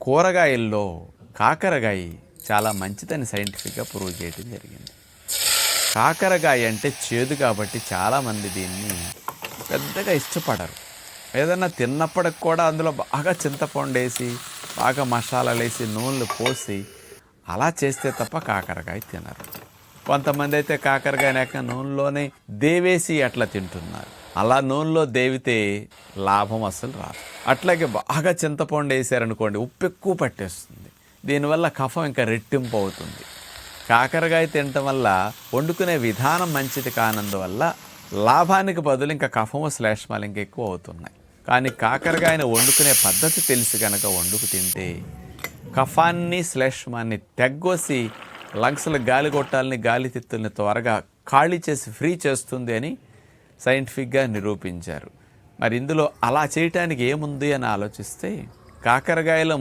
కూరగాయల్లో కాకరకాయ చాలా మంచిదని సైంటిఫిక్గా ప్రూవ్ చేయడం జరిగింది. కాకరకాయ అంటే చేదు కాబట్టి చాలామంది దీన్ని పెద్దగా ఇష్టపడరు. ఏదన్నా తిన్నప్పటికి కూడా అందులో బాగా చింతపండు వేసి బాగా మసాలాలు వేసి నూనెలు పోసి అలా చేస్తే తప్ప కాకరకాయ తినరు. కొంతమంది అయితే కాకరకాయ నూనెలోనే దేవేసి అట్లా తింటున్నారు. అలా నూనెలో దేవితే లాభం అసలు రాదు. అట్లాగే బాగా చింతపండు వేసారనుకోండి, ఉప్పు ఎక్కువ పట్టేస్తుంది. దీనివల్ల కఫం ఇంకా రెట్టింపు అవుతుంది. కాకరకాయ తినటం వల్ల వండుకునే విధానం మంచిది కానందువల్ల లాభానికి బదులు ఇంకా కఫము శ్లేష్మాలు ఇంకా ఎక్కువ అవుతున్నాయి. కానీ కాకరకాయని వండుకునే పద్ధతి తెలిసి కనుక వండుకు తింటే కఫాన్ని శ్లేష్మాన్ని తెగ్గోసి లంగ్స్లో గాలి కొట్టాలని గాలి తిత్తుల్ని త్వరగా ఖాళీ చేసి ఫ్రీ చేస్తుంది అని సైంటిఫిక్గా నిరూపించారు. మరి ఇందులో అలా చేయటానికి ఏముంది అని ఆలోచిస్తే కాకరకాయలో